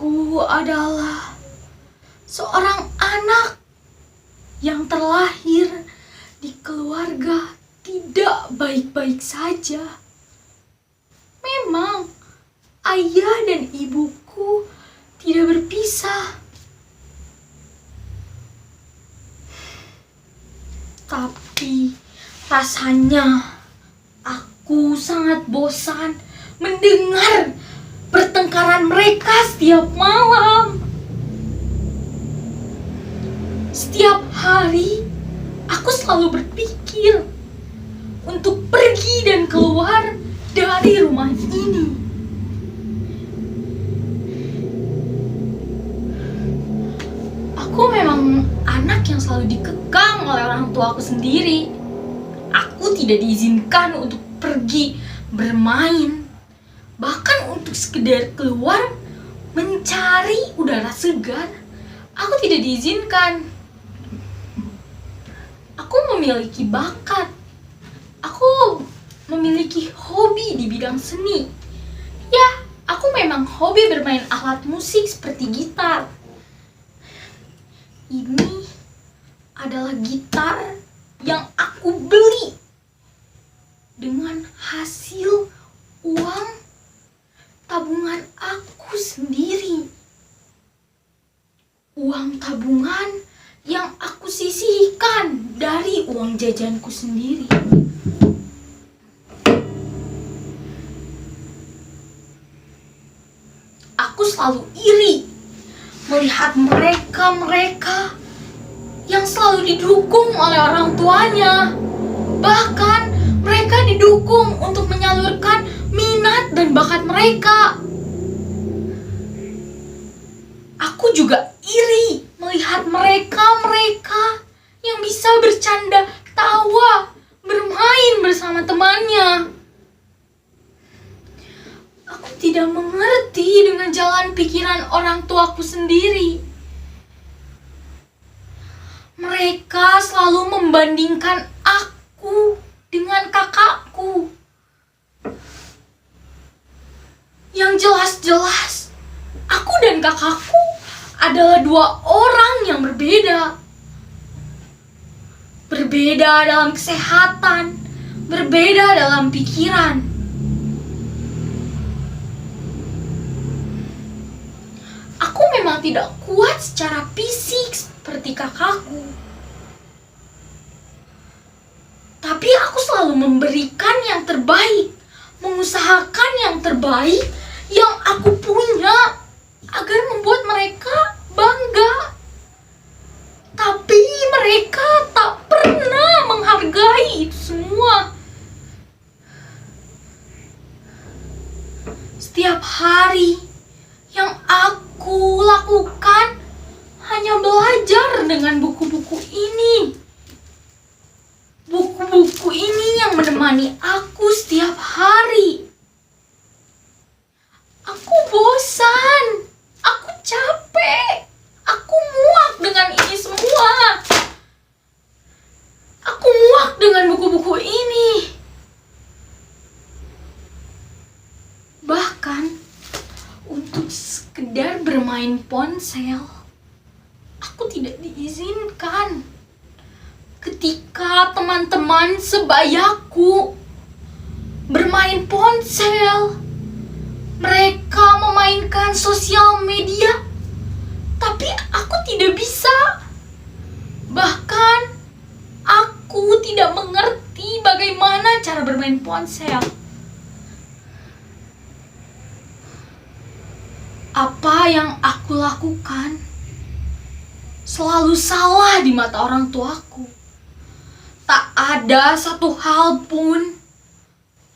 Aku adalah seorang anak yang terlahir di keluarga tidak baik-baik saja. Memang ayah dan ibuku tidak berpisah. Tapi rasanya aku sangat bosan mendengar pertengkaran mereka setiap malam. Setiap hari aku selalu berpikir untuk pergi dan keluar dari rumah ini. Aku memang anak yang selalu dikekang oleh orang tua aku sendiri. Aku tidak diizinkan untuk pergi bermain, bahkan untuk sekedar keluar mencari udara segar, aku tidak diizinkan. Aku memiliki bakat. Aku memiliki hobi di bidang seni. Ya, aku memang hobi bermain alat musik seperti gitar. Ini adalah gitar yang aku beli dengan hasil uang tabungan aku sendiri. Uang tabungan yang aku sisihkan dari uang jajanku sendiri. Aku selalu iri melihat mereka yang selalu didukung oleh orang tuanya. Bahkan mereka didukung untuk menyalurkan minat dan bakat mereka. Aku juga iri melihat mereka yang bisa bercanda, tawa, bermain bersama temannya. Aku tidak mengerti dengan jalan pikiran orang tuaku sendiri. Mereka selalu membandingkan aku dengan kakakku. Yang jelas-jelas, aku dan kakakku adalah dua orang yang berbeda. Berbeda dalam kesehatan, berbeda dalam pikiran. Aku memang tidak kuat secara fisik seperti kakakku. Tapi aku selalu memberikan yang terbaik, mengusahakan yang terbaik yang aku punya agar membuat mereka bangga. Tapi mereka tak pernah menghargai itu semua. Setiap hari yang aku lakukan hanya belajar dengan buku-buku ini. Buku-buku ini yang menemani aku setiap hari. Aku bosan, aku capek, aku muak dengan ini semua. Aku muak dengan buku-buku ini. Bahkan untuk sekedar bermain ponsel, aku tidak diizinkan. Ketika teman-teman sebayaku bermain ponsel, mereka memainkan sosial media, tapi aku tidak bisa. Bahkan aku tidak mengerti bagaimana cara bermain ponsel. Apa yang aku lakukan selalu salah di mata orang tuaku. Tak ada satu hal pun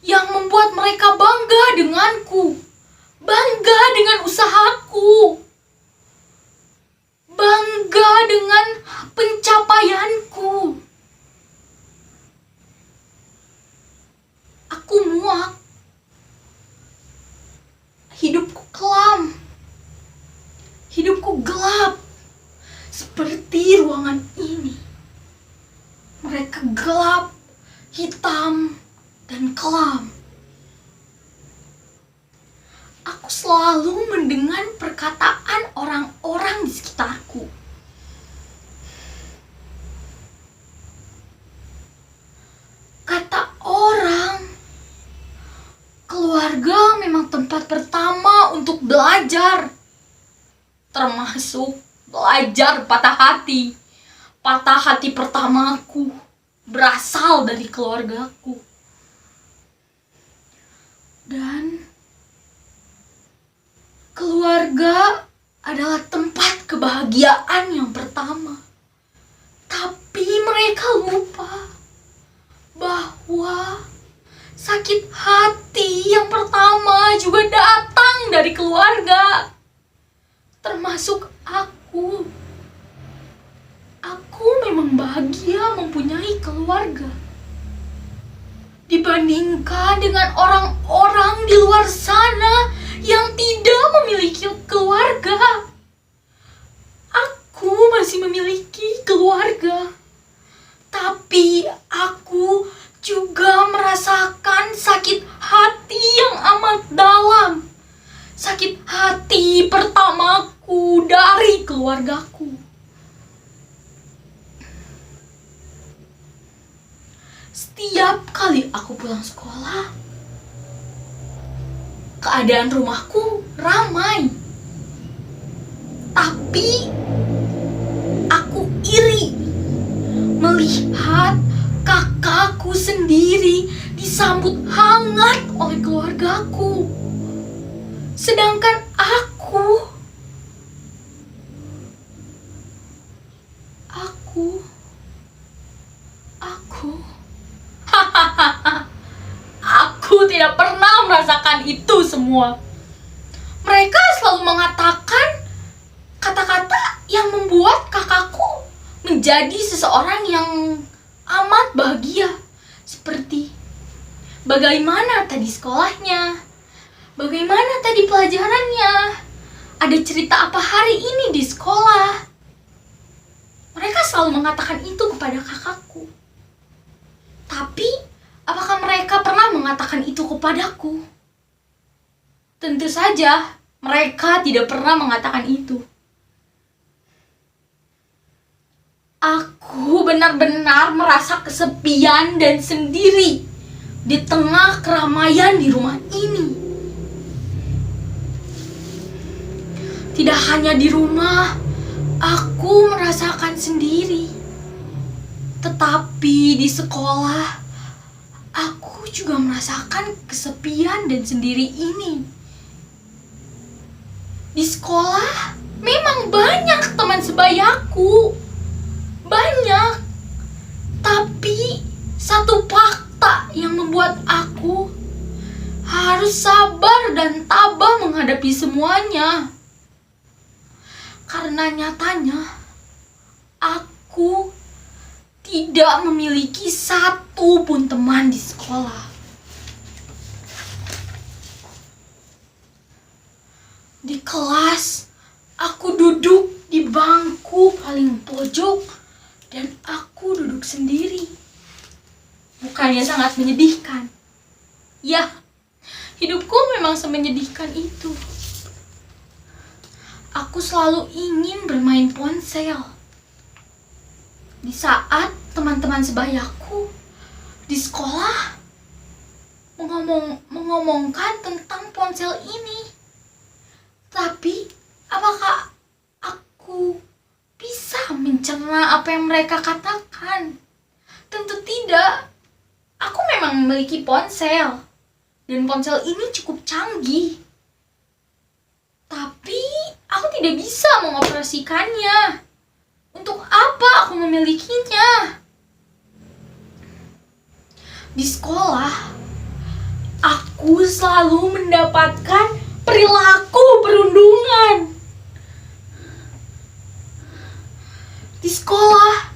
yang membuat mereka bangga denganku, bangga dengan usahaku, bangga dengan pencapaianku. Aku muak. Hidupku kelam. Hidupku gelap. Seperti ruangan ini. Mereka gelap, hitam, dan kelam. Aku selalu mendengar perkataan orang-orang di sekitarku. Kata orang, keluarga memang tempat pertama untuk belajar, termasuk belajar patah hati. Patah hati pertamaku berasal dari keluargaku. Dan keluarga adalah tempat kebahagiaan yang pertama. Tapi mereka lupa bahwa sakit hati yang pertama juga datang dari keluarga, termasuk aku. Aku memang bahagia mempunyai keluarga dibandingkan dengan orang-orang di luar sana yang tidak memiliki keluarga. Aku masih memiliki keluarga, tapi aku juga merasakan sakit hati yang amat dalam. Sakit hati pertamaku dari keluargaku. Setiap kali aku pulang sekolah, keadaan rumahku ramai. Tapi aku iri melihat kakakku sendiri disambut hangat oleh keluargaku. Sedangkan aku aku tidak pernah merasakan itu semua. Mereka selalu mengatakan kata-kata yang membuat kakakku menjadi seseorang yang amat bahagia. Seperti, bagaimana tadi sekolahnya? Bagaimana tadi pelajarannya? Ada cerita apa hari ini di sekolah? Mereka selalu mengatakan itu kepada kakakku. Tapi, apakah mereka pernah mengatakan itu kepadaku? Tentu saja, mereka tidak pernah mengatakan itu. Aku benar-benar merasa kesepian dan sendiri di tengah keramaian di rumah ini. Tidak hanya di rumah, aku merasakan sendiri. Tetapi di sekolah, aku juga merasakan kesepian dan sendiri ini. Di sekolah, memang banyak teman sebayaku. Banyak. Tapi satu fakta yang membuat aku harus sabar dan tabah menghadapi semuanya. Karena nyatanya, aku tidak memiliki satu pun teman di sekolah. Di kelas, aku duduk di bangku paling pojok dan aku duduk sendiri. Bukannya sangat menyedihkan? Ya, hidupku memang semenyedihkan itu. Aku selalu ingin bermain ponsel. Di saat teman-teman sebayaku di sekolah mengomongkan tentang ponsel ini. Tapi, apakah aku bisa mencerna apa yang mereka katakan? Tentu tidak. Aku memang memiliki ponsel. Dan ponsel ini cukup canggih. Tapi, aku tidak bisa mengoperasikannya. Untuk apa aku memilikinya? Di sekolah, aku selalu mendapatkan perilaku perundungan. Di sekolah,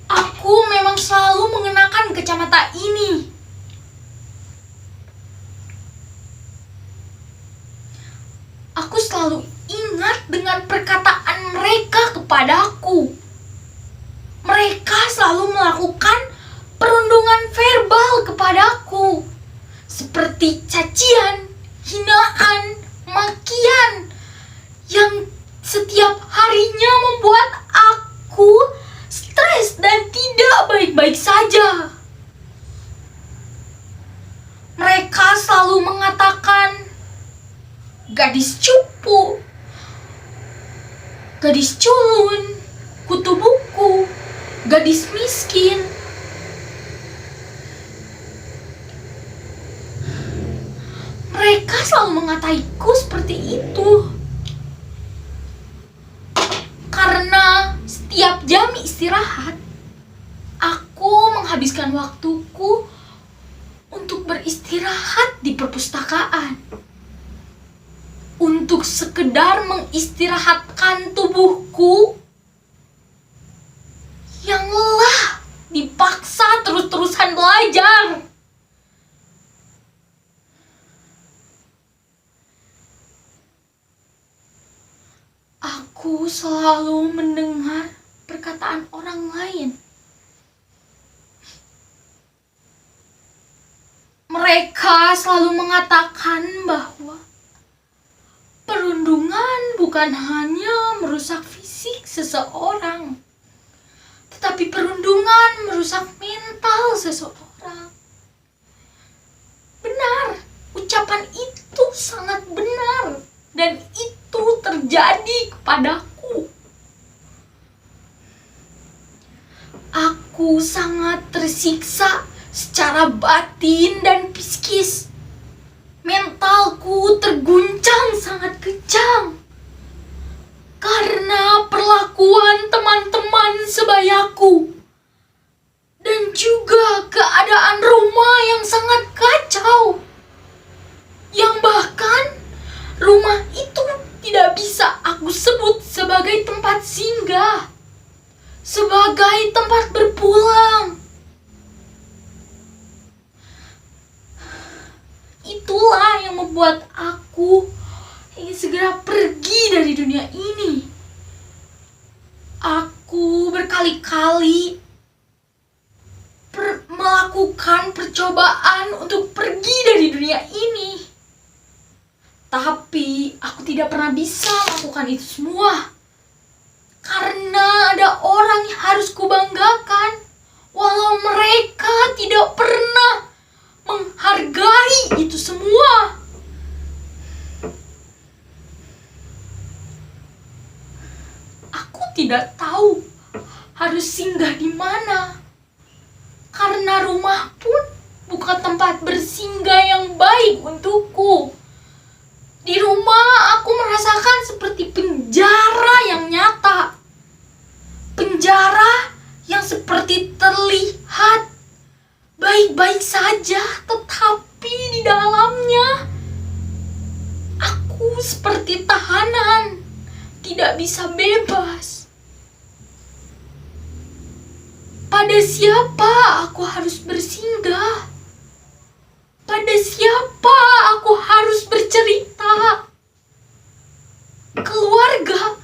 aku memang selalu mengenakan kacamata ini. Aku selalu ingat dengan perkataan mereka kepadaku. Mereka selalu melakukan perundungan verbal kepadaku, seperti cacian, hinaan, makian yang setiap harinya membuat aku stres dan tidak baik-baik saja. Mereka selalu mengatakan, gadis cupu, gadis culun, kutu buku, gadis miskin. Mereka selalu mengataiku seperti itu. Karena setiap jam istirahat, aku menghabiskan waktuku untuk beristirahat di perpustakaan. Untuk sekedar mengistirahatkan tubuhku yang lelah dipaksa terus-terusan belajar. Aku selalu mendengar perkataan orang lain. Mereka selalu mengatakan bahwa perundungan bukan hanya merusak fisik seseorang, tetapi perundungan merusak mental seseorang. Benar, ucapan itu sangat benar, dan itu terjadi kepadaku. Aku sangat tersiksa secara batin dan psikis. Mentalku terguncang sangat kencang karena perlakuan teman-teman sebayaku dan juga keadaan rumah yang sangat kacau, yang bahkan rumah itu tidak bisa aku sebut sebagai tempat singgah, sebagai tempat berpulang. Itulah yang membuat aku ingin segera pergi dari dunia ini. Aku berkali-kali melakukan percobaan untuk pergi dari dunia ini. Tapi aku tidak pernah bisa melakukan itu semua. Karena ada orang yang harus kubanggakan, walau mereka tidak pernah menghargai itu semua. Aku tidak tahu harus singgah di mana, karena rumah pun bukan tempat bersinggah yang baik untukku. Di rumah aku merasakan seperti penjara yang nyata, penjara yang seperti terlihat baik-baik saja, tetapi di dalamnya aku seperti tahanan, tidak bisa bebas. Pada siapa aku harus bersinggah? Pada siapa aku harus bercerita? Keluarga,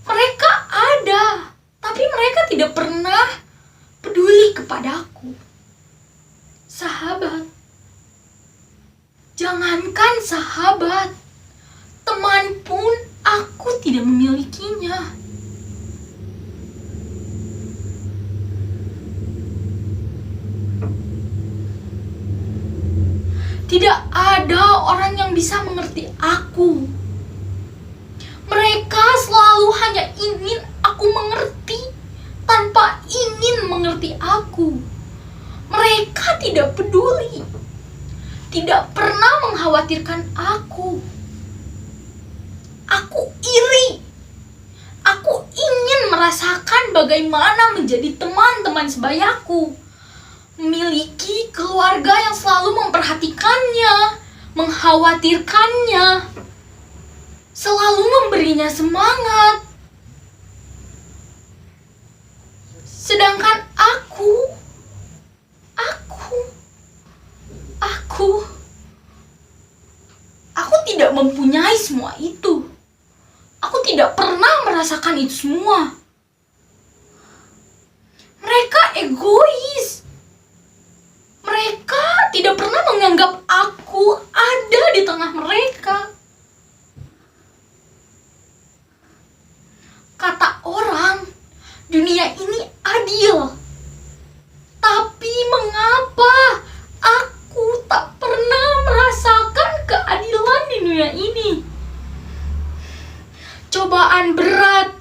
mereka ada, tapi mereka tidak pernah peduli kepadaku. Sahabat, jangankan sahabat, teman pun aku tidak memilikinya. Tidak ada orang yang bisa mengerti aku. Mereka selalu hanya ingin aku mengerti tanpa ingin mengerti aku. Mereka tidak peduli, tidak pernah mengkhawatirkan aku. Aku iri. Aku ingin merasakan bagaimana menjadi teman-teman sebayaku, memiliki keluarga yang selalu memperhatikannya, mengkhawatirkannya, selalu memberinya semangat. Sedangkan aku tidak mempunyai semua itu. Aku tidak pernah merasakan itu semua. Mereka egois. Mereka tidak pernah menganggap aku ada di tengah mereka. dunia ini. Cobaan berat,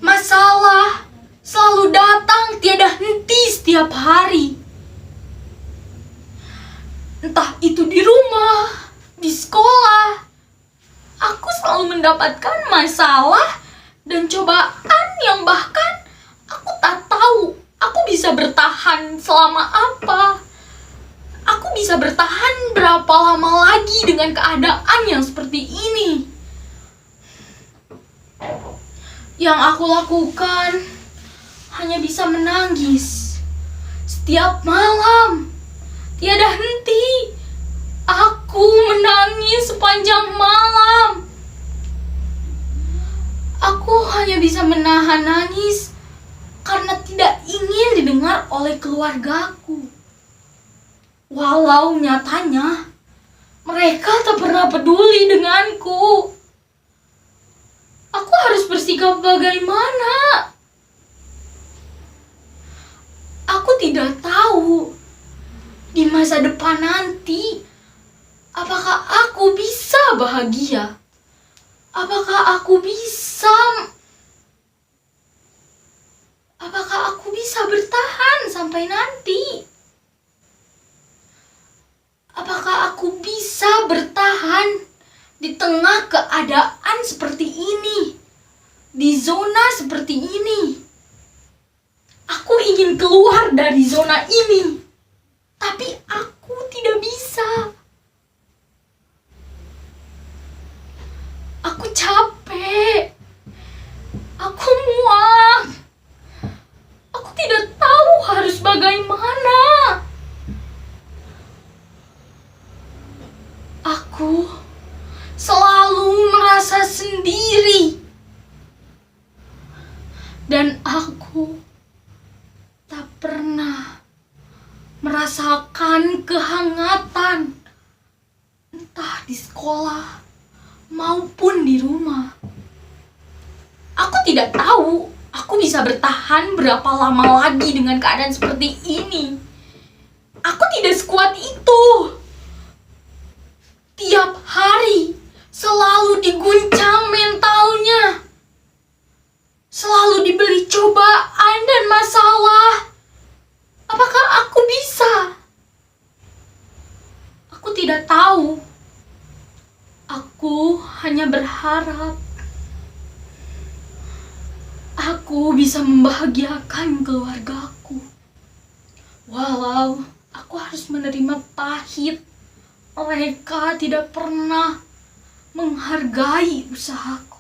masalah selalu datang tiada henti setiap hari. Entah itu di rumah, di sekolah, aku selalu mendapatkan masalah dan cobaan yang bahkan aku tak tahu aku bisa bertahan selama apa. Aku bisa bertahan berapa lama lagi dengan keadaan yang seperti ini. Yang aku lakukan hanya bisa menangis setiap malam. Tiada henti. Aku menangis sepanjang malam. Aku hanya bisa menahan nangis karena tidak ingin didengar oleh keluargaku. Walau nyatanya mereka tak pernah peduli denganku. Aku harus bersikap bagaimana? Aku tidak tahu di masa depan nanti apakah aku bisa bahagia? Apakah aku bisa bertahan sampai nanti? Apakah aku bisa bertahan di tengah keadaan seperti ini? Di zona seperti ini? Aku ingin keluar dari zona ini, tapi aku tidak bisa. Aku capek. Aku muak. Aku tidak tahu harus bagaimana. Aku selalu merasa sendiri. Dan aku tak pernah merasakan kehangatan, entah di sekolah maupun di rumah. Aku tidak tahu aku bisa bertahan berapa lama lagi dengan keadaan seperti ini. Aku tidak sekuat itu. Tiap hari selalu diguncang mentalnya. Selalu diberi cobaan dan masalah. Apakah aku bisa? Aku tidak tahu. Aku hanya berharap aku bisa membahagiakan keluargaku. Walau aku harus menerima pahit, mereka tidak pernah menghargai usahaku.